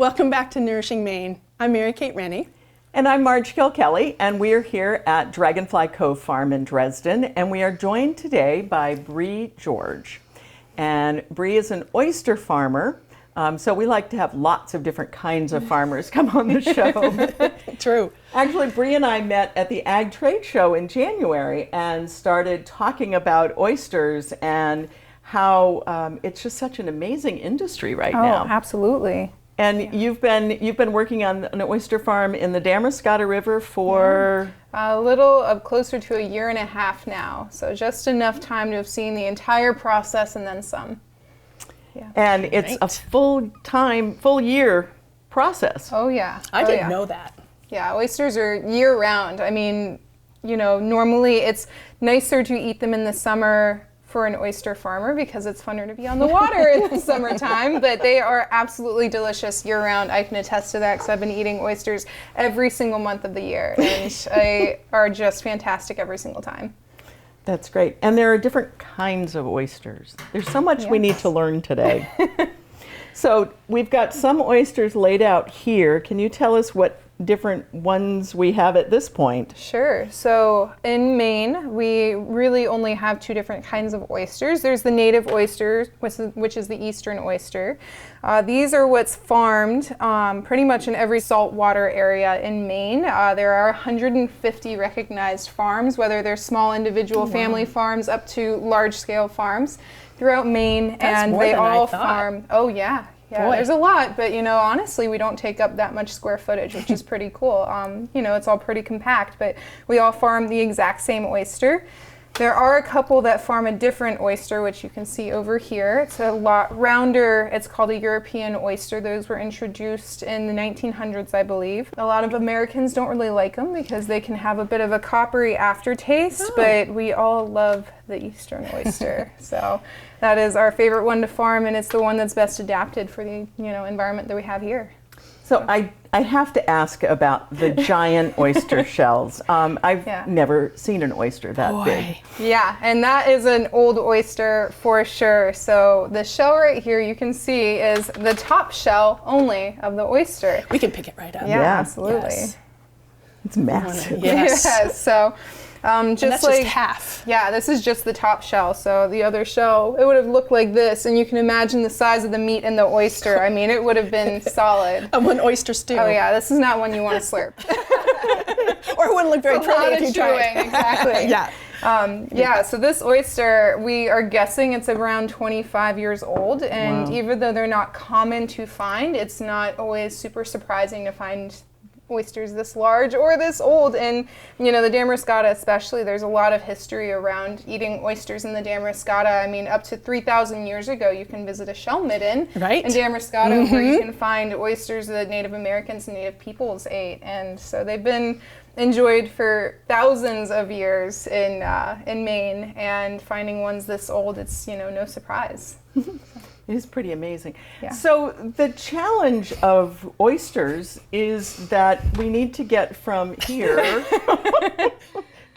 Welcome back to Nourishing Maine. I'm Mary Kate Rennie. And I'm Marge Kilkelly, and we're here at Dragonfly Cove Farm in Dresden, and we are joined today by Bree George. And Bree is an oyster farmer, so we like to have lots of different kinds of farmers come on the show. True. Actually, Bree and I met at the Ag Trade Show in January and started talking about oysters and how it's just such an amazing industry right now. Oh, absolutely. And you've been working on an oyster farm in the Damascotta River for A little closer to a year and a half now. So just enough time to have seen the entire process and then some. Yeah. And it's a full year process. Oh yeah. I didn't know that. Yeah, oysters are year round. I mean, normally it's nicer to eat them in the summer for an oyster farmer because it's funner to be on the water in the summertime, but they are absolutely delicious year round. I can attest to that because I've been eating oysters every single month of the year, and they are just fantastic every single time. That's great. And there are different kinds of oysters. There's so much we need to learn today. So we've got some oysters laid out here. Can you tell us what different ones we have at this point? Sure. So in Maine, we really only have two different kinds of oysters. There's the native oyster, which is the eastern oyster. These are what's farmed pretty much in every saltwater area in Maine. There are 150 recognized farms, whether they're small individual family farms up to large-scale farms throughout Maine. That's more they than I all thought. farm. Oh yeah. Yeah, Boy. there's a lot, but honestly, we don't take up that much square footage, which is pretty cool. It's all pretty compact, but we all farm the exact same oyster. There are a couple that farm a different oyster, which you can see over here. It's a lot rounder. It's called a European oyster. Those were introduced in the 1900s, I believe. A lot of Americans don't really like them because they can have a bit of a coppery aftertaste, but we all love the eastern oyster. So that is our favorite one to farm, and it's the one that's best adapted for the environment that we have here. So I have to ask about the giant oyster shells. I've never seen an oyster that big. Yeah, and that is an old oyster for sure. So the shell right here you can see is the top shell only of the oyster. We can pick it right up. Yeah, Yeah. absolutely. Yes. It's massive. Yes. Yes, so And that's just half. Yeah, this is just the top shell. So the other shell, it would have looked like this, and you can imagine the size of the meat in the oyster. I mean, it would have been solid. One oyster stew. Oh yeah, this is not one you want to slurp. Or it wouldn't look very pretty if you tried. Exactly. Yeah. So this oyster, we are guessing it's around 25 years old, and even though they're not common to find, it's not always super surprising to find oysters this large or this old. And the Damascotta especially, there's a lot of history around eating oysters in the Damascotta. I mean, up to 3,000 years ago, you can visit a shell midden in Damascotta where you can find oysters that Native Americans and Native peoples ate. And so they've been enjoyed for thousands of years in Maine, and finding ones this old, it's no surprise. It is pretty amazing. Yeah. So the challenge of oysters is that we need to get from here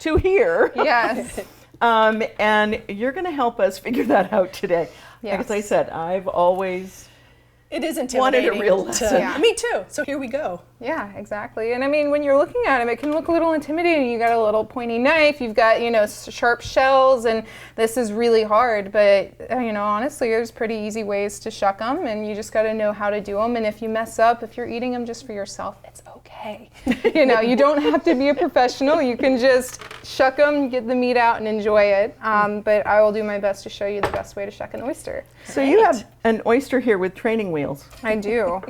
to here. Yes. And you're going to help us figure that out today. Yes. As I said, I've always It is wanted intimidating. a real lesson. Me too. So here we go. Yeah, exactly. And I mean, when you're looking at them, it can look a little intimidating. You got a little pointy knife, you've got, sharp shells, and this is really hard. But, honestly, there's pretty easy ways to shuck them, and you just got to know how to do them. And if you mess up, if you're eating them just for yourself, it's okay. You don't have to be a professional. You can just shuck them, get the meat out, and enjoy it. But I will do my best to show you the best way to shuck an oyster. So you have an oyster here with training wheels. I do.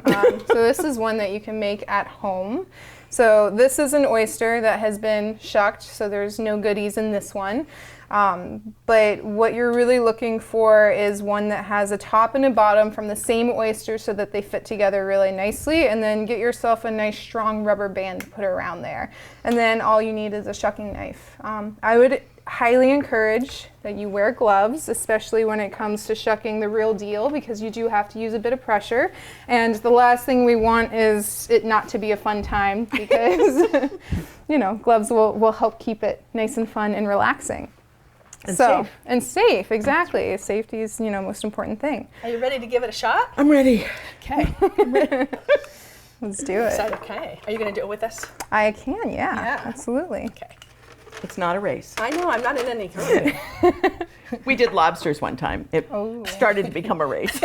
So this is one that you can make at home. So this is an oyster that has been shucked, so there's no goodies in this one. But what you're really looking for is one that has a top and a bottom from the same oyster so that they fit together really nicely, and then get yourself a nice strong rubber band to put around there. And then all you need is a shucking knife. I would highly encourage that you wear gloves, especially when it comes to shucking the real deal, because you do have to use a bit of pressure. And the last thing we want is it not to be a fun time, because gloves will help keep it nice and fun and relaxing. And safe. And safe, exactly. Safety is, most important thing. Are you ready to give it a shot? I'm ready. Okay. Let's do it. Okay. Are you going to do it with us? I can, Yeah. absolutely. Okay. It's not a race. I know, I'm not in any hurry. We did lobsters one time. It started to become a race.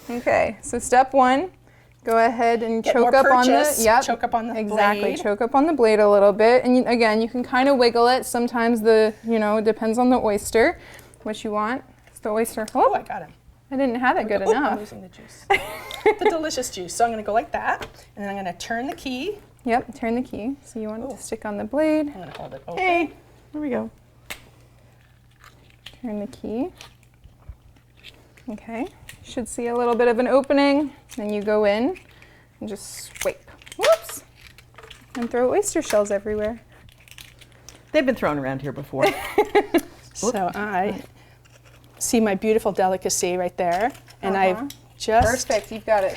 Okay, so step one, go ahead and Get choke more up on the purchase, choke up on the exactly. blade. Choke up on the blade a little bit, and again, you can kind of wiggle it. Sometimes it depends on the oyster, what you want. It's the oyster. Oh, I got him. I didn't have it good I'm enough. losing the juice. The delicious juice. So I'm going to go like that, and then I'm going to turn the key. Yep, turn the key. So you want it to stick on the blade. I'm going to hold it open. Hey, there we go. Turn the key. Okay, should see a little bit of an opening. Then you go in and just swipe. Whoops! And throw oyster shells everywhere. They've been thrown around here before. So I see my beautiful delicacy right there, and I've just Perfect, you've got it.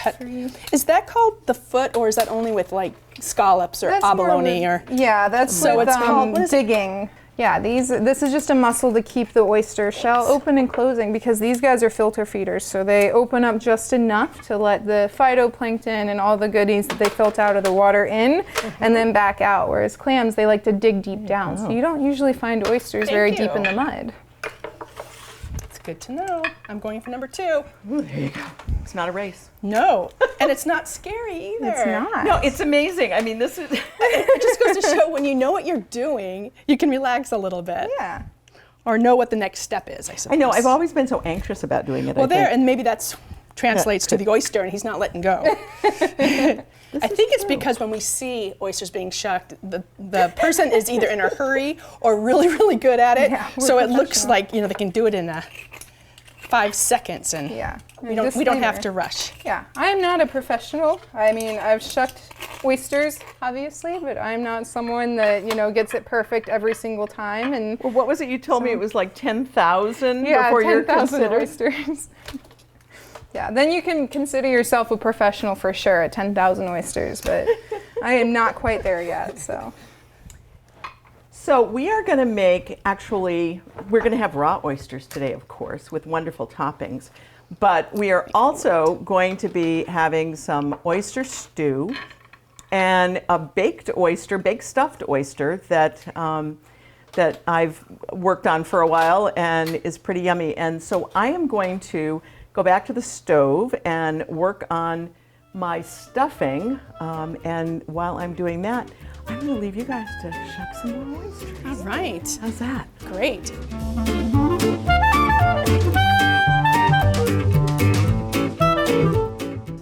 Is that called the foot, or is that only with like scallops or abalone or? Yeah, that's So with it's called, what is it? digging. Yeah, this is just a muscle to keep the oyster shell open and closing, because these guys are filter feeders, so they open up just enough to let the phytoplankton and all the goodies that they filter out of the water in and then back out, whereas clams, they like to dig deep down. So you don't usually find oysters very deep in the mud. It's good to know. I'm going for number 2. Ooh, there you go. It's not a race. No, and it's not scary either. It's not. No, it's amazing. I mean, this is... It just goes to show when you know what you're doing, you can relax a little bit. Yeah. Or know what the next step is, I suppose. I know, I've always been so anxious about doing it. Well, and maybe that's translates to the oyster, and he's not letting go. I think it's because when we see oysters being shucked, the person is either in a hurry or really, really good at it. Yeah, so it looks like they can do it in 5 seconds, and we don't have to rush. Yeah, I am not a professional. I mean, I've shucked oysters, obviously, but I'm not someone that, gets it perfect every single time. And Well, what was it you told me? It was like 10,000 yeah, before you're 10,000 considered? oysters. Yeah, then you can consider yourself a professional for sure at 10,000 oysters, but I am not quite there yet, so. So we are going to make, we're going to have raw oysters today, of course, with wonderful toppings. But we are also going to be having some oyster stew and a baked stuffed oyster that I've worked on for a while and is pretty yummy. And so I am going to go back to the stove and work on my stuffing. And while I'm doing that, I'm going to leave you guys to shuck some more oysters. All right. How's that? Great.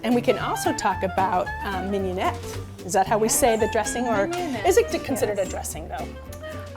And we can also talk about mignonette. Is that how we say the dressing, or is it considered a dressing though?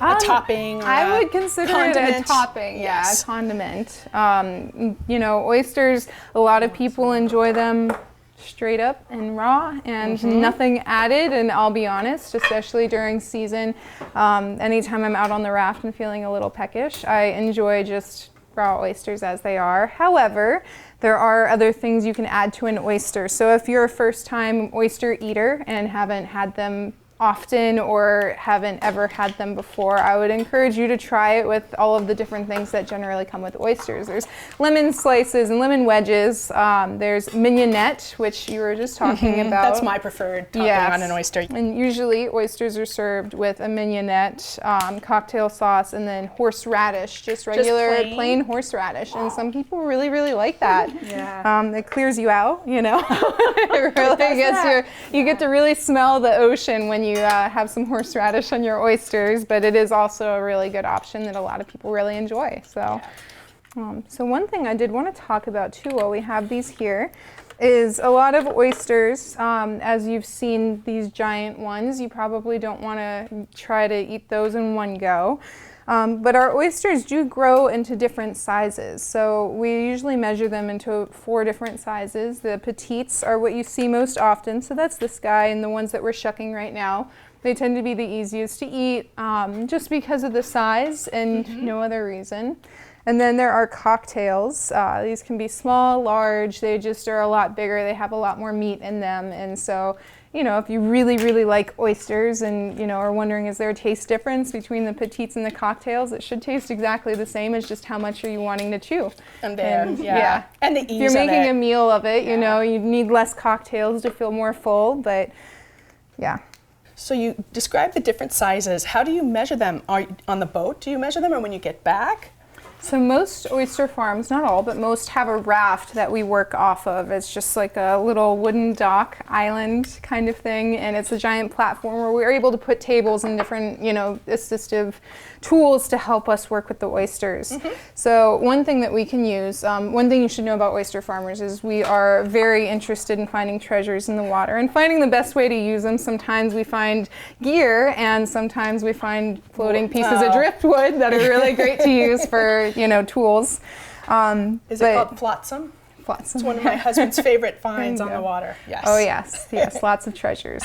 A topping? Or I would consider it a topping, Yes. a condiment. Oysters, a lot of people enjoy them straight up and raw and nothing added, and I'll be honest, especially during season, anytime I'm out on the raft and feeling a little peckish, I enjoy just raw oysters as they are. However, there are other things you can add to an oyster. So if you're a first-time oyster eater and haven't had them often or haven't ever had them before, I would encourage you to try it with all of the different things that generally come with oysters. There's lemon slices and lemon wedges. There's mignonette, which you were just talking about. That's my preferred topping on an oyster. And usually oysters are served with a mignonette, cocktail sauce, and then horseradish, just regular plain horseradish. And some people really, really like that. Yeah. It clears you out, It really gets you get to really smell the ocean when you have some horseradish on your oysters, but it is also a really good option that a lot of people really enjoy. So, so one thing I did want to talk about too while we have these here is a lot of oysters, as you've seen these giant ones, you probably don't want to try to eat those in one go. But our oysters do grow into different sizes. So we usually measure them into 4 different sizes. The petites are what you see most often. So that's this guy and the ones that we're shucking right now. They tend to be the easiest to eat just because of the size and no other reason. And then there are cocktails. These can be small, large. They just are a lot bigger. They have a lot more meat in them. And so you know, if you really, really like oysters and, you know, are wondering, is there a taste difference between the petites and the cocktails? It should taste exactly the same. As just how much are you wanting to chew. And yeah. And the ease if you're making a meal of it, Yeah. you know, you need less cocktails to feel more full, but yeah. So you describe the different sizes. How do you measure them? Are on the boat? Do you measure them, or when you get back? So most oyster farms, not all, but most have a raft that we work off of. It's just like a little wooden dock island kind of thing, and it's a giant platform where we're able to put tables and different, you know, assistive tools to help us work with the oysters. So one thing that we can use, one thing you should know about oyster farmers is we are very interested in finding treasures in the water and finding the best way to use them. Sometimes we find gear, and sometimes we find floating pieces of driftwood that are really great to use for, you know, tools. Is it called flotsam? Flotsam. It's one of my husband's favorite finds on the water. Yes. Oh yes, yes, lots of treasures.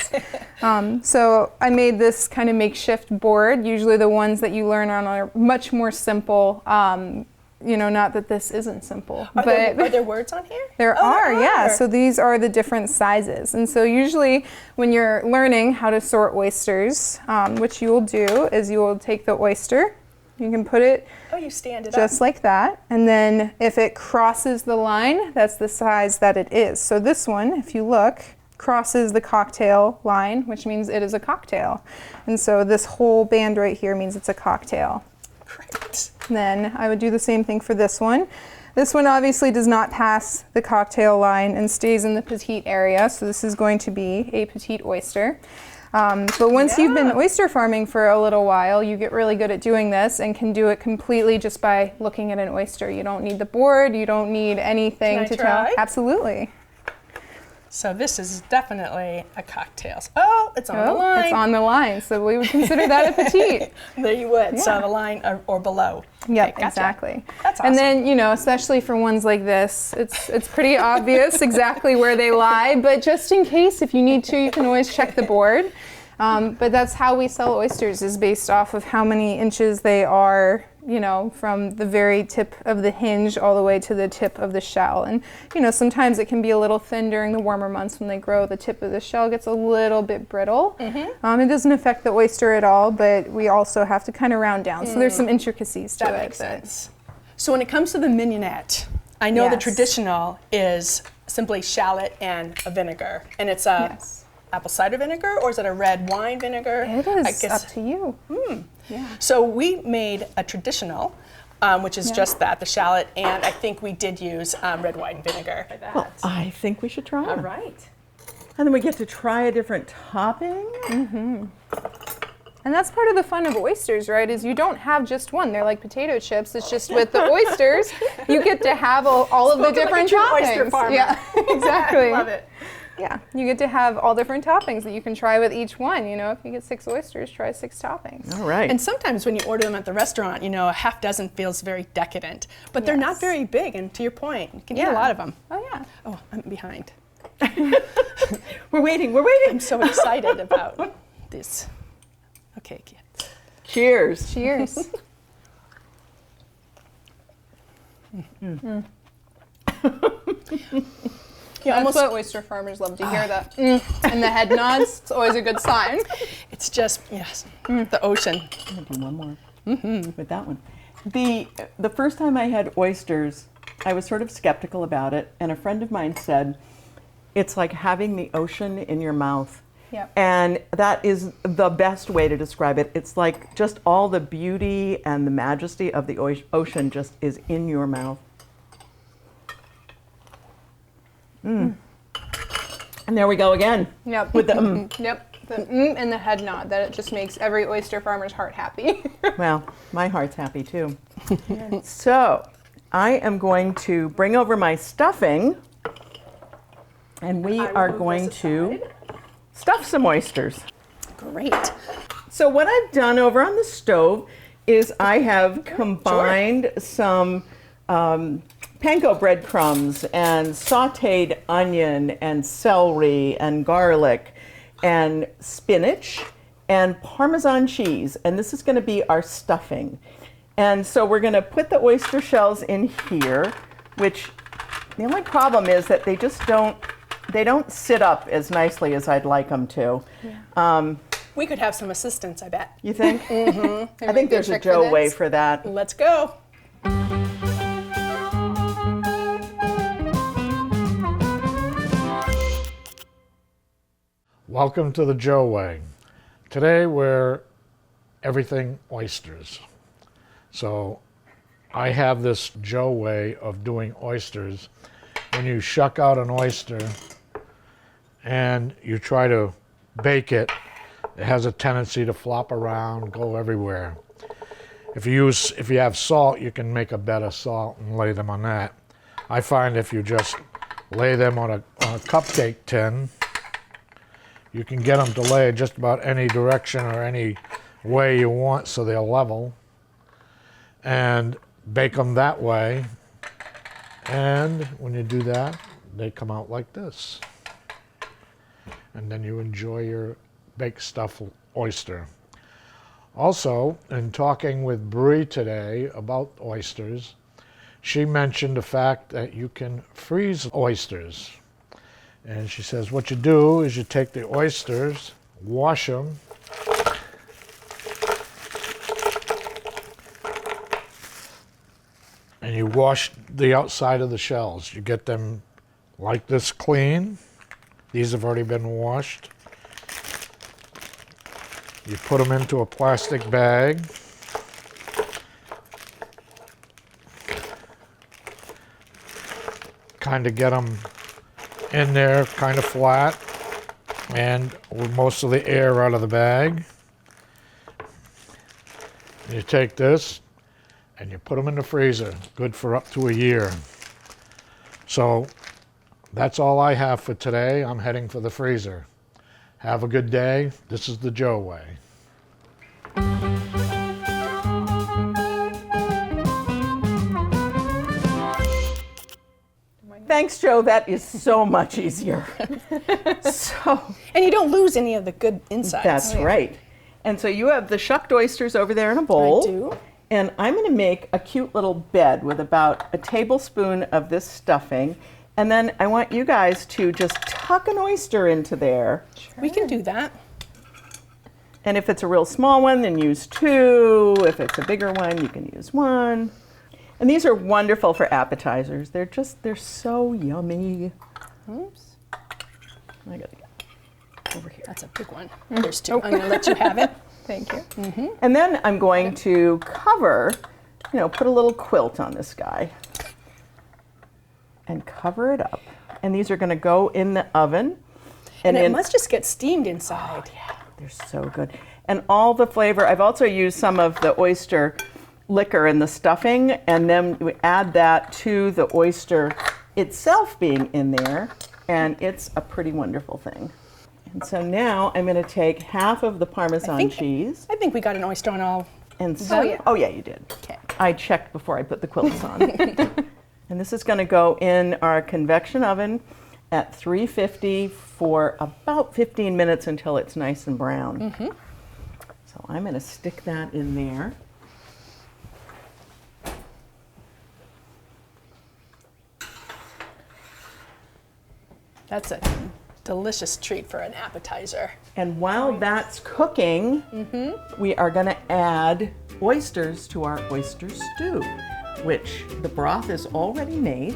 So I made this kind of makeshift board. Usually the ones that you learn on are much more simple. You know, not that this isn't simple, Are there words on here? There are, yeah. So these are the different sizes. And so usually when you're learning how to sort oysters, what you will do is you will take the oyster, you can put it you stand it just like that. And then if it crosses the line, that's the size that it is. So this one, if you look, crosses the cocktail line, which means it is a cocktail. And so this whole band right here means it's a cocktail. Great. And then I would do the same thing for this one. This one obviously does not pass the cocktail line and stays in the petite area. So this is going to be a petite oyster. But once you've been oyster farming for a little while, you get really good at doing this and can do it completely just by looking at an oyster. You don't need the board, you don't need anything to tell. Absolutely. So this is definitely a cocktail. Oh, it's on the line. It's on the line, so we would consider that a petite. There you would. So the line or below. Yep, Okay, gotcha. exactly. That's awesome. And then, you know, especially for ones like this, it's pretty obvious exactly where they lie, but just in case, if you need to, you can always check the board. But that's how we sell oysters, is based off of how many inches they are, you know, from the very tip of the hinge all the way to the tip of the shell. And, you know, sometimes it can be a little thin during the warmer months when they grow. The tip of the shell gets a little bit brittle. It doesn't affect the oyster at all, but we also have to kind of round down. So there's some intricacies to it. That makes sense. So when it comes to the mignonette, I know the traditional is simply shallot and a vinegar. And it's a apple cider vinegar, or is it a red wine vinegar? It is up to you. Yeah. So we made a traditional, which is just that, the shallot, and I think we did use red wine vinegar. Well, I think we should try it. All right. And then we get to try a different topping. And that's part of the fun of oysters, right? Is you don't have just one. They're like potato chips. It's just with the oysters, you get to have all of the different toppings. Oyster farmer. Yeah, exactly. I love it. Yeah, you get to have all different toppings that you can try with each one. You know, if you get 6 oysters, try 6 toppings. All right. And sometimes when you order them at the restaurant, you know, a half dozen feels very decadent, but they're not very big. And to your point, you can eat a lot of them. Oh yeah. Oh, I'm behind. We're waiting. We're waiting. I'm so excited about this. Okay, kids. Cheers. Cheers. That's what oyster farmers love to hear. That and the head nods. It's always a good sign. It's just the ocean. I'm gonna do one more with that one. The first time I had oysters, I was sort of skeptical about it, and a friend of mine said, "It's like having the ocean in your mouth." Yep. And that is the best way to describe it. It's like just all the beauty and the majesty of the ocean just is in your mouth. And there we go again. Yep. With the Yep. The and the head nod. That it just makes every oyster farmer's heart happy. Well, my heart's happy too. So I am going to bring over my stuffing, and we are going to stuff some oysters. Great. So what I've done over on the stove is I have combined some panko breadcrumbs and sauteed onion and celery and garlic and spinach and Parmesan cheese. And this is going to be our stuffing. And so we're going to put the oyster shells in here, which the only problem is that they just don't they don't sit up as nicely as I'd like them to. Yeah. We could have some assistance, I bet. You think? Mm-hmm. I think there's a Joe way for that. Let's go. Welcome to the Joe Way. Today we're everything oysters. So I have this Joe way of doing oysters. When you shuck out an oyster and you try to bake it, it has a tendency to flop around, go everywhere. If you have salt, you can make a bed of salt and lay them on that. I find if you just lay them on a cupcake tin, you can get them to lay just about any direction or any way you want so they're level, and bake them that way. And when you do that, they come out like this. And then you enjoy your baked stuffed oyster. Also, in talking with Bree today about oysters, she mentioned the fact that you can freeze oysters. And she says what you do is you take the oysters, wash them, and you wash the outside of the shells. You get them like this clean. These have already been washed. You put them into a plastic bag. Kind of get them in there kind of flat and with most of the air out of the bag. You take this and you put them in the freezer, good for up to a year. So that's all I have for today. I'm heading for the freezer. Have a good day. This is the Joe Way. Thanks, Joe. That is so much easier. And you don't lose any of the good insides. That's right. And so you have the shucked oysters over there in a bowl. I do. And I'm going to make a cute little bed with about a tablespoon of this stuffing. And then I want you guys to just tuck an oyster into there. Sure. We can do that. And if it's a real small one, then use 2. If it's a bigger one, you can use 1. And these are wonderful for appetizers. They're so yummy. Oops. I gotta get over here. That's a big one. There's 2. I'm going to let you have it. Thank you. Mm-hmm. And then I'm going to cover, put a little quilt on this guy and cover it up. And these are going to go in the oven. And it must just get steamed inside. Oh, yeah, they're so good. And all the flavor, I've also used some of the oyster liquor in the stuffing, and then we add that to the oyster itself being in there, and it's a pretty wonderful thing. And so now I'm going to take half of the Parmesan cheese. I think we got an oyster on all. And so, oh yeah, you did. Okay. I checked before I put the quilts on. And this is going to go in our convection oven at 350 for about 15 minutes until it's nice and brown. Mm-hmm. So I'm going to stick that in there. That's a delicious treat for an appetizer. And while that's cooking, we are going to add oysters to our oyster stew, which the broth is already made.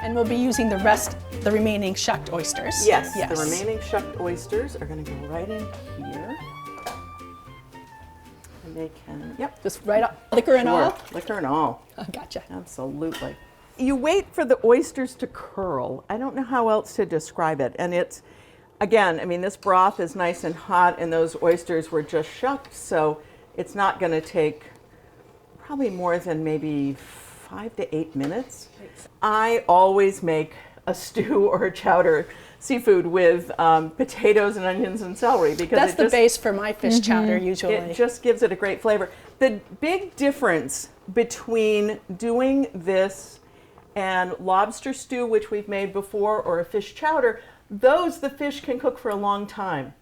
And we'll be using the remaining shucked oysters. Yes, the remaining shucked oysters are going to go right in here. And they can, Just right up, liquor and all? Liquor and all. Oh, gotcha. Absolutely. You wait for the oysters to curl. I don't know how else to describe it. And it's, again, this broth is nice and hot and those oysters were just shucked, so it's not going to take probably more than maybe 5 to 8 minutes. I always make a stew or a chowder seafood with potatoes and onions and celery because that's the base for my fish chowder usually. It just gives it a great flavor. The big difference between doing this and lobster stew, which we've made before, or a fish chowder, the fish can cook for a long time.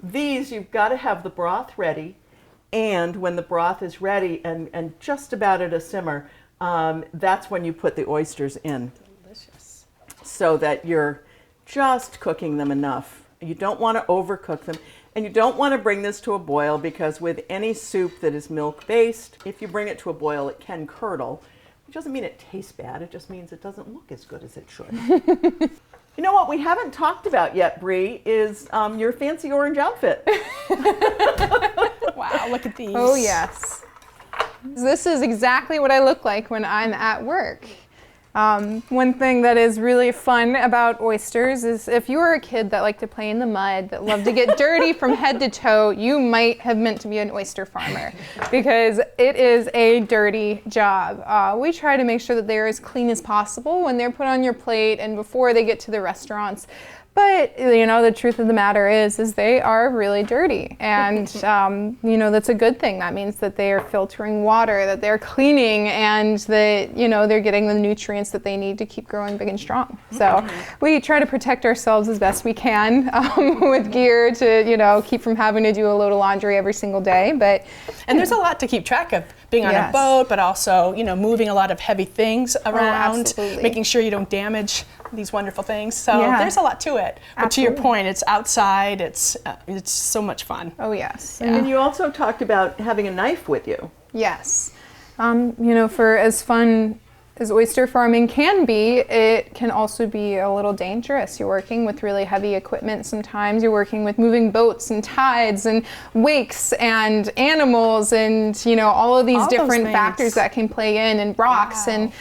These, you've got to have the broth ready, And when the broth is ready and just about at a simmer, that's when you put the oysters in. Delicious. So that you're just cooking them enough. You don't want to overcook them. And you don't want to bring this to a boil, because with any soup that is milk-based, if you bring it to a boil, it can curdle. It doesn't mean it tastes bad. It just means it doesn't look as good as it should. You know what we haven't talked about yet, Bree, is your fancy orange outfit. Wow, look at these. Oh yes. This is exactly what I look like when I'm at work. One thing that is really fun about oysters is if you were a kid that liked to play in the mud, that loved to get dirty from head to toe, you might have meant to be an oyster farmer, because it is a dirty job. We try to make sure that they're as clean as possible when they're put on your plate and before they get to the restaurants. But, you know, the truth of the matter is they are really dirty. And, you know, that's a good thing. That means that they are filtering water, that they're cleaning, and that, you know, they're getting the nutrients that they need to keep growing big and strong. So we try to protect ourselves as best we can with gear to, you know, keep from having to do a load of laundry every single day. And there's a lot to keep track of, being on a boat, but also, you know, moving a lot of heavy things around, making sure you don't damage these wonderful things. So there's a lot to it. But to your point, it's outside. It's so much fun. Oh yes. And then you also talked about having a knife with you. Yes. You know, for as fun as oyster farming can be, it can also be a little dangerous. You're working with really heavy equipment sometimes. You're working with moving boats and tides and wakes and animals and, you know, all of these different factors that can play in, and rocks. And,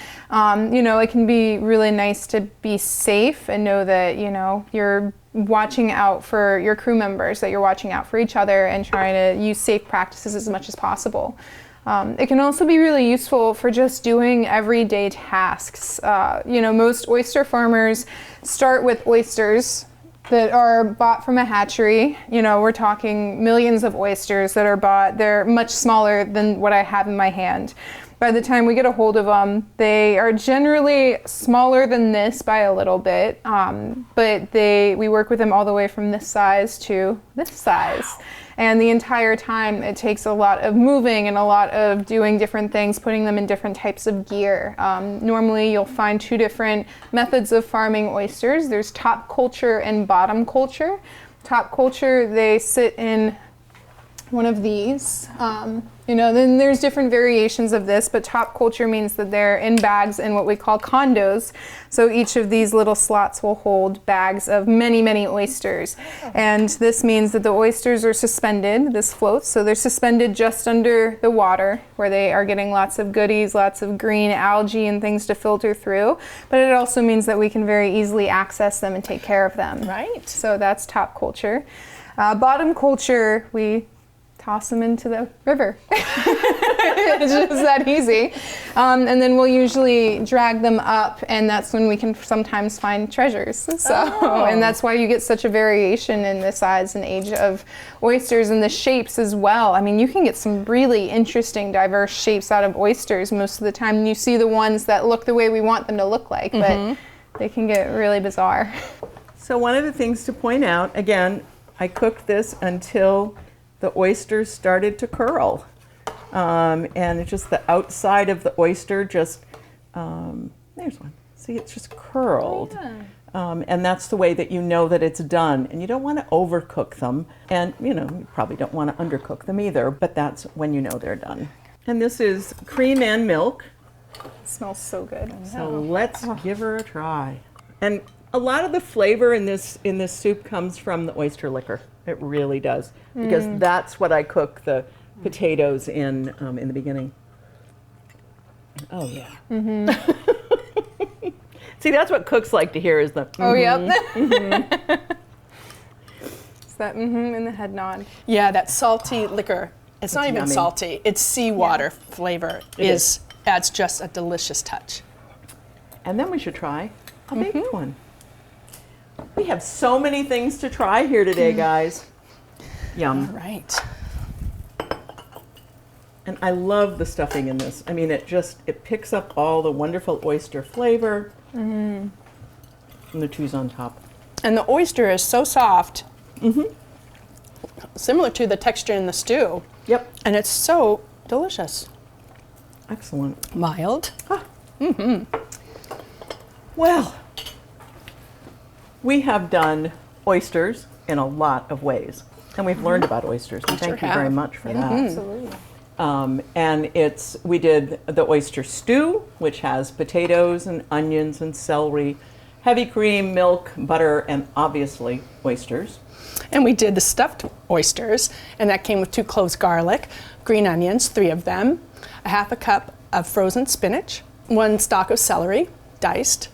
you know, it can be really nice to be safe and know that, you know, you're watching out for your crew members, that you're watching out for each other and trying to use safe practices as much as possible. It can also be really useful for just doing everyday tasks. You know, most oyster farmers start with oysters that are bought from a hatchery. You know, we're talking millions of oysters that are bought. They're much smaller than what I have in my hand. By the time we get a hold of them, they are generally smaller than this by a little bit, but we work with them all the way from this size to this size. And the entire time it takes a lot of moving and a lot of doing different things, putting them in different types of gear. Normally you'll find two different methods of farming oysters. There's top culture and bottom culture. Top culture, they sit in one of these. You know, then there's different variations of this, but top culture means that they're in bags in what we call condos. So each of these little slots will hold bags of many, many oysters. And this means that the oysters are suspended, this floats, so they're suspended just under the water where they are getting lots of goodies, lots of green algae and things to filter through. But it also means that we can very easily access them and take care of them. Right. So that's top culture. Bottom culture, we toss them into the river. It's just that easy. And then we'll usually drag them up, and that's when we can sometimes find treasures. So, and that's why you get such a variation in the size and age of oysters and the shapes as well. I mean, you can get some really interesting, diverse shapes out of oysters most of the time. And you see the ones that look the way we want them to look like, but they can get really bizarre. So one of the things to point out, again, I cooked this until the oysters started to curl. And it's just the outside of the oyster just, there's one. See, it's just curled. And that's the way that you know that it's done. And you don't want to overcook them. And, you know, you probably don't want to undercook them either, but that's when you know they're done. And this is cream and milk. It smells so good. So let's give her a try. And a lot of the flavor in this soup comes from the oyster liquor. It really does, because that's what I cook the potatoes in the beginning. Oh yeah. See, that's what cooks like to hear, is the oh yep. It's that in the head nod. Yeah, that salty liquor. It's not even yummy. salty. It's seawater flavor. Adds just a delicious touch. And then we should try a baked one. We have so many things to try here today, guys. Yum. All right. And I love the stuffing in this. I mean, it picks up all the wonderful oyster flavor. And the cheese on top. And the oyster is so soft, similar to the texture in the stew. Yep. And it's so delicious. Excellent. Mild. Well, we have done oysters in a lot of ways, and we've learned about oysters. And thank sure you very have. much for that. Absolutely. And we did the oyster stew, which has potatoes and onions and celery, heavy cream, milk, butter, and obviously oysters. And we did the stuffed oysters, and that came with 2 cloves garlic, green onions, 3 of them, a half a cup of frozen spinach, 1 stalk of celery, diced,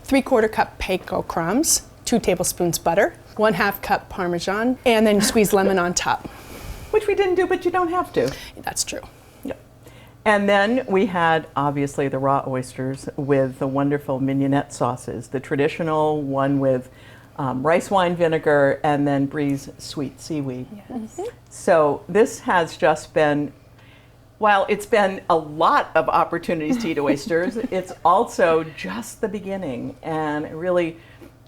3/4 cup panko crumbs, 2 tablespoons butter, 1/2 cup parmesan, and then you squeeze lemon on top. Which we didn't do, but you don't have to. That's true. Yep. And then we had, obviously, the raw oysters with the wonderful mignonette sauces, the traditional one with rice wine vinegar and then Bree's sweet seaweed. Yes. So this has just been, while it's been a lot of opportunities to eat oysters, it's also just the beginning. And I really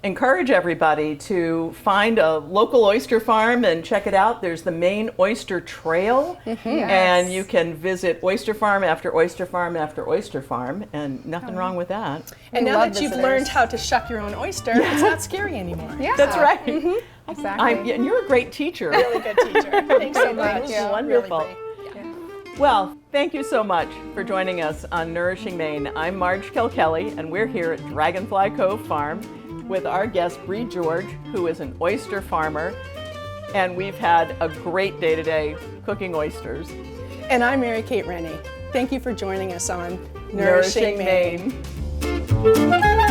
encourage everybody to find a local oyster farm and check it out. There's the Maine Oyster Trail, and you can visit oyster farm after oyster farm after oyster farm, and nothing wrong with that. And We now love that you've visitors. learned how to shuck your own oyster, it's not scary anymore. Yeah. That's right. Exactly. And you're a great teacher. Really good teacher. Thanks so Thank much. you. Wonderful. Really great. Well, thank you so much for joining us on Nourishing Maine. I'm Marge Kilkelly, and we're here at Dragonfly Cove Farm with our guest, Bree George, who is an oyster farmer. And we've had a great day today cooking oysters. And I'm Mary Kate Rennie. Thank you for joining us on Nourishing Maine. Maine.